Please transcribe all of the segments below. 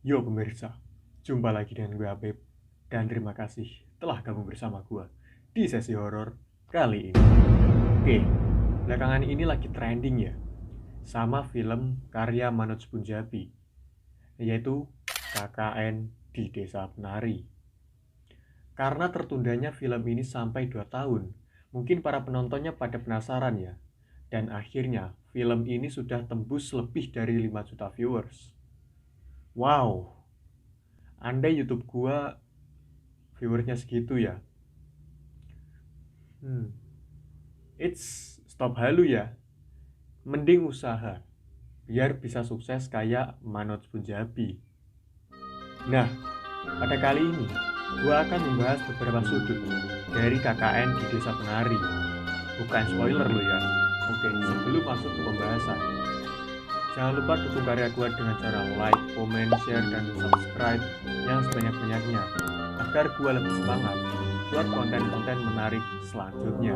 Yo pemirsa, jumpa lagi dengan gue Abeb, dan terima kasih telah gabung bersama gue di sesi horor kali ini. Oke, belakangan ini lagi trending ya, sama film karya Manoj Punjabi, yaitu KKN di Desa Penari. Karena tertundanya film ini sampai 2 tahun, mungkin para penontonnya pada penasaran ya, dan akhirnya film ini sudah tembus lebih dari 5 juta viewers. Wow, andai YouTube gua viewersnya segitu ya. It's stop halu ya. Mending usaha biar bisa sukses kayak Manoj Punjabi. Nah, pada kali ini gua akan membahas beberapa sudut dari KKN di Desa Penari. Bukan spoiler lo ya. Oke, sebelum masuk ke pembahasan, jangan lupa dukung karya gua dengan cara like, comment, share, dan subscribe yang sebanyak-banyaknya agar gua lebih semangat buat konten-konten menarik selanjutnya.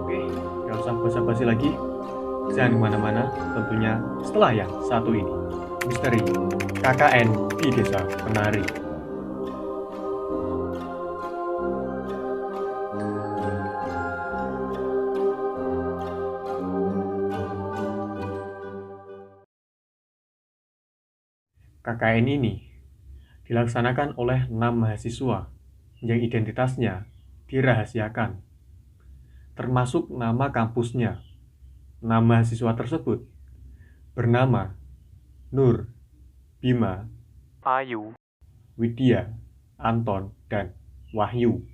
Oke, gak usah basa-basi lagi. Jangan kemana-mana, tentunya setelah yang satu ini. Misteri KKN di Desa Penari. KKN ini dilaksanakan oleh 6 mahasiswa yang identitasnya dirahasiakan, termasuk nama kampusnya. Nama mahasiswa tersebut bernama Nur, Bima, Ayu, Widya, Anton, dan Wahyu.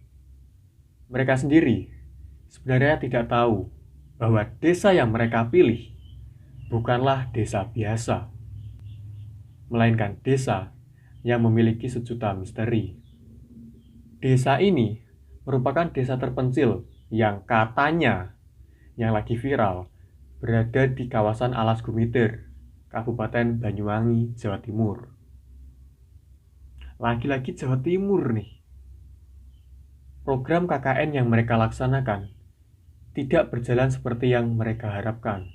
Mereka sendiri sebenarnya tidak tahu bahwa desa yang mereka pilih bukanlah desa biasa, melainkan desa yang memiliki sejuta misteri. Desa ini merupakan desa terpencil yang katanya yang lagi viral berada di kawasan Alas Gumiter, Kabupaten Banyuwangi, Jawa Timur. Lagi-lagi Jawa Timur nih. Program KKN yang mereka laksanakan tidak berjalan seperti yang mereka harapkan.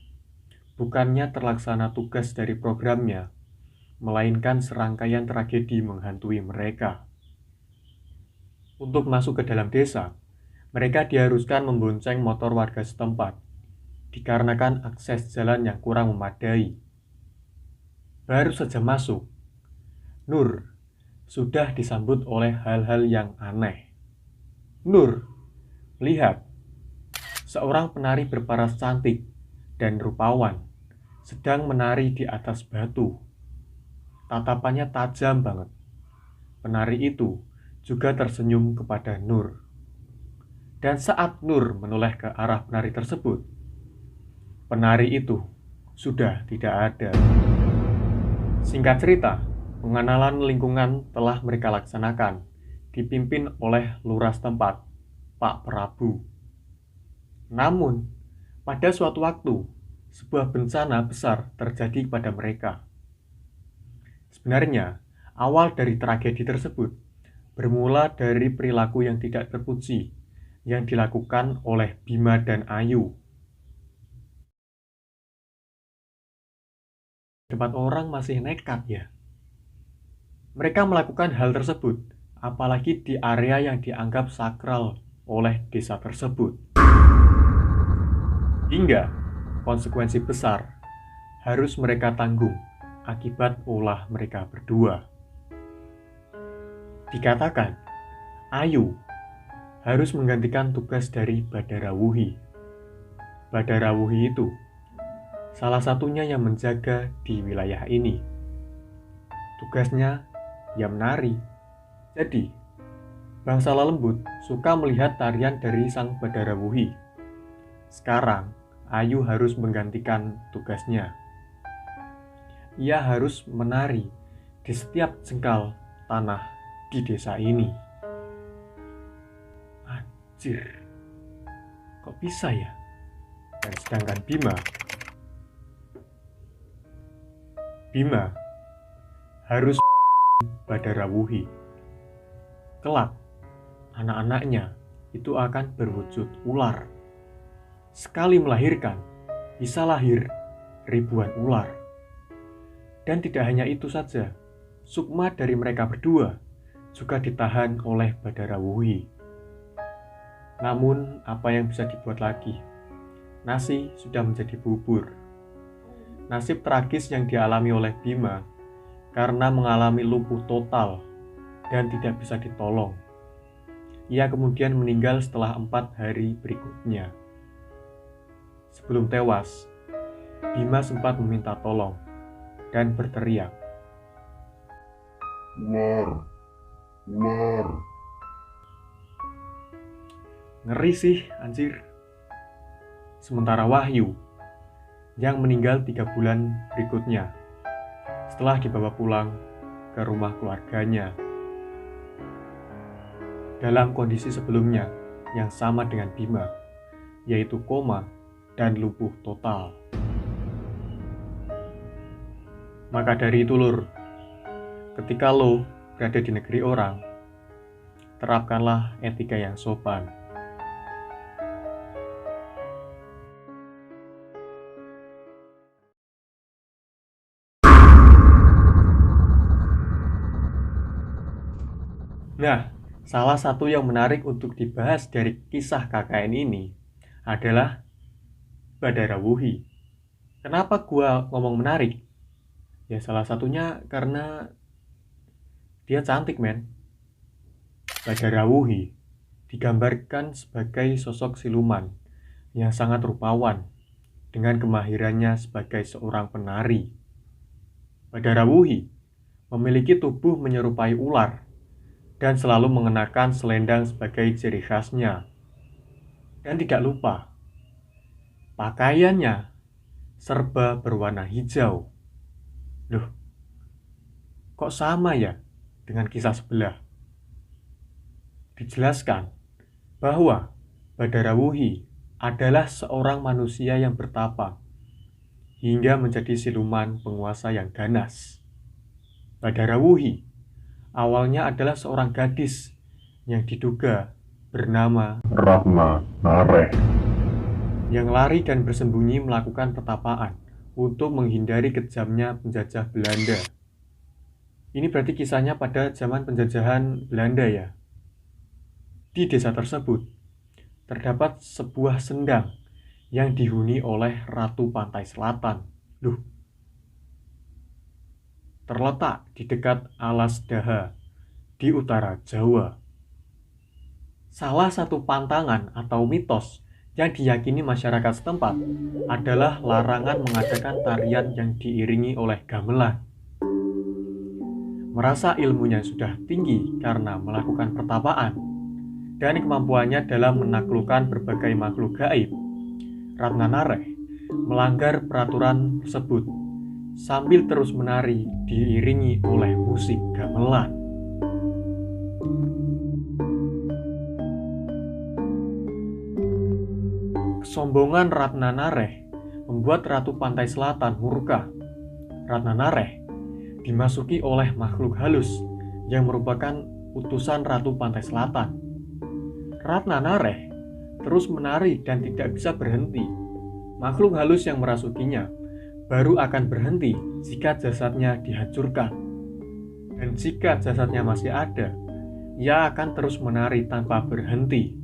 Bukannya terlaksana tugas dari programnya, melainkan serangkaian tragedi menghantui mereka. Untuk masuk ke dalam desa, mereka diharuskan membonceng motor warga setempat, dikarenakan akses jalan yang kurang memadai. Baru saja masuk, Nur sudah disambut oleh hal-hal yang aneh. Nur melihat seorang penari berparas cantik dan rupawan sedang menari di atas batu. Tatapannya tajam banget. Penari itu juga tersenyum kepada Nur. Dan saat Nur menoleh ke arah penari tersebut, penari itu sudah tidak ada. Singkat cerita, pengenalan lingkungan telah mereka laksanakan, dipimpin oleh lurah setempat, Pak Prabu. Namun, pada suatu waktu, sebuah bencana besar terjadi pada mereka. Sebenarnya, awal dari tragedi tersebut bermula dari perilaku yang tidak terpuji yang dilakukan oleh Bima dan Ayu. Tempat orang masih nekat ya. Mereka melakukan hal tersebut, apalagi di area yang dianggap sakral oleh desa tersebut. Hingga konsekuensi besar harus mereka tanggung akibat ulah mereka berdua. Dikatakan, Ayu harus menggantikan tugas dari Badara Wuhi. Badara Wuhi itu salah satunya yang menjaga di wilayah ini. Tugasnya ya menari. Jadi, bangsa lembut suka melihat tarian dari sang Badara Wuhi. Sekarang, Ayu harus menggantikan tugasnya. Ia harus menari di setiap jengkal tanah di desa ini. Anjir, kok bisa ya? Dan sedangkan Bima harus Badara Wuhi. Kelak, anak-anaknya itu akan berwujud ular. Sekali melahirkan, bisa lahir ribuan ular. Dan tidak hanya itu saja, Sukma dari mereka berdua juga ditahan oleh Badara Wuhi. Namun, apa yang bisa dibuat lagi? Nasi sudah menjadi bubur. Nasib tragis yang dialami oleh Bima karena mengalami lumpuh total dan tidak bisa ditolong. Ia kemudian meninggal setelah 4 hari berikutnya. Sebelum tewas, Bima sempat meminta tolong dan berteriak, Ular, ular. "Ngeri sih, anjir." Sementara Wahyu yang meninggal 3 bulan berikutnya setelah dibawa pulang ke rumah keluarganya dalam kondisi sebelumnya yang sama dengan Bima, yaitu koma dan lumpuh total. Maka dari itu, Lur, ketika lo berada di negeri orang, terapkanlah etika yang sopan. Nah, salah satu yang menarik untuk dibahas dari kisah KKN ini adalah Badara Wuhi. Kenapa gua ngomong menarik? Ya salah satunya karena dia cantik, men. Badara Wuhi digambarkan sebagai sosok siluman yang sangat rupawan dengan kemahirannya sebagai seorang penari. Badara Wuhi memiliki tubuh menyerupai ular dan selalu mengenakan selendang sebagai ciri khasnya. Dan tidak lupa, pakaiannya serba berwarna hijau. Loh, kok sama ya dengan kisah sebelah? Dijelaskan bahwa Badara Wuhi adalah seorang manusia yang bertapa hingga menjadi siluman penguasa yang ganas. Badara Wuhi awalnya adalah seorang gadis yang diduga bernama Ratna Nareh. yang lari dan bersembunyi melakukan pertapaan untuk menghindari kejamnya penjajah Belanda. Ini berarti kisahnya pada zaman penjajahan Belanda ya. Di desa tersebut terdapat sebuah sendang yang dihuni oleh Ratu Pantai Selatan. Loh, terletak di dekat Alas Daha di utara Jawa. Salah satu pantangan atau mitos yang diyakini masyarakat setempat adalah larangan mengadakan tarian yang diiringi oleh gamelan. Merasa ilmunya sudah tinggi karena melakukan pertapaan dan kemampuannya dalam menaklukkan berbagai makhluk gaib, Ratna Nareh melanggar peraturan tersebut sambil terus menari diiringi oleh musik gamelan. Kesombongan Ratna Nareh membuat Ratu Pantai Selatan murka. Ratna Nareh dimasuki oleh makhluk halus yang merupakan utusan Ratu Pantai Selatan. Ratna Nareh terus menari dan tidak bisa berhenti. Makhluk halus yang merasukinya baru akan berhenti jika jasadnya dihancurkan. Dan jika jasadnya masih ada, ia akan terus menari tanpa berhenti.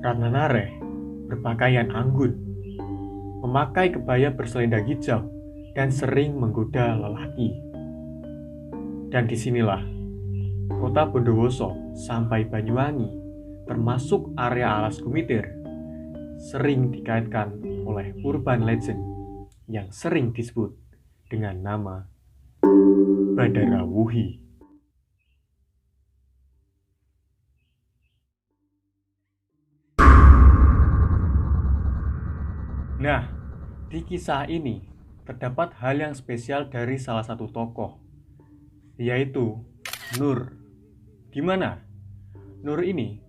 Ratna Nareh berpakaian anggun, memakai kebaya berselendang hijau, dan sering menggoda lelaki. Dan disinilah kota Bondowoso sampai Banyuwangi, termasuk area Alas Gumitir, sering dikaitkan oleh urban legend yang sering disebut dengan nama Badara Wuhi. Nah, di kisah ini terdapat hal yang spesial dari salah satu tokoh, yaitu Nur. Di mana Nur ini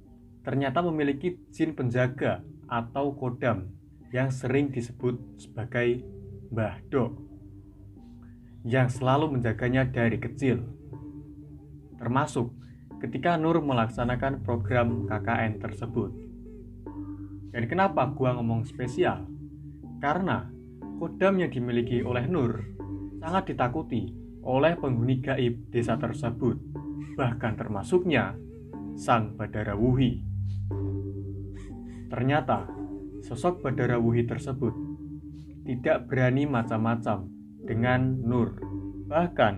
ternyata memiliki jin penjaga atau kodam yang sering disebut sebagai Mbah Dok, yang selalu menjaganya dari kecil. Termasuk ketika Nur melaksanakan program KKN tersebut. Dan kenapa gua ngomong spesial? Karena kodam yang dimiliki oleh Nur sangat ditakuti oleh penghuni gaib desa tersebut, bahkan termasuknya Sang Badara Wuhi. Ternyata, sosok Badara Wuhi tersebut tidak berani macam-macam dengan Nur. Bahkan,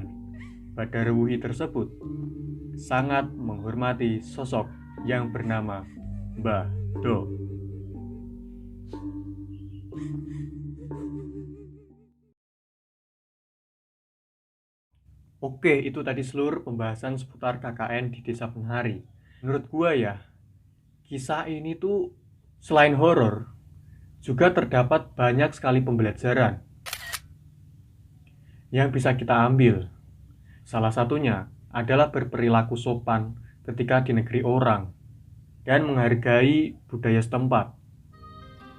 Badara Wuhi tersebut sangat menghormati sosok yang bernama Mbah Do. Oke, itu tadi seluruh pembahasan seputar KKN di Desa Penari. Menurut gua ya, kisah ini tuh selain horor, juga terdapat banyak sekali pembelajaran yang bisa kita ambil. Salah satunya adalah berperilaku sopan ketika di negeri orang dan menghargai budaya setempat.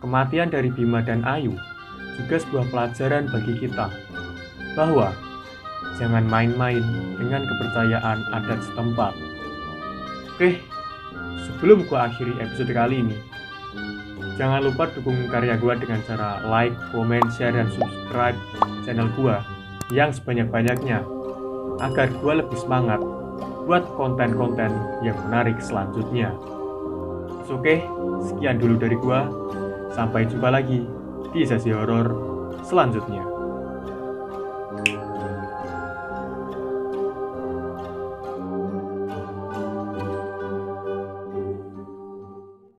Kematian dari Bima dan Ayu juga sebuah pelajaran bagi kita bahwa jangan main-main dengan kepercayaan adat setempat. Oke, sebelum gua akhiri episode kali ini, jangan lupa dukung karya gua dengan cara like, comment, share, dan subscribe channel gua yang sebanyak-banyaknya agar gua lebih semangat buat konten-konten yang menarik selanjutnya. Oke, sekian dulu dari gua. Sampai jumpa lagi di sesi horor selanjutnya.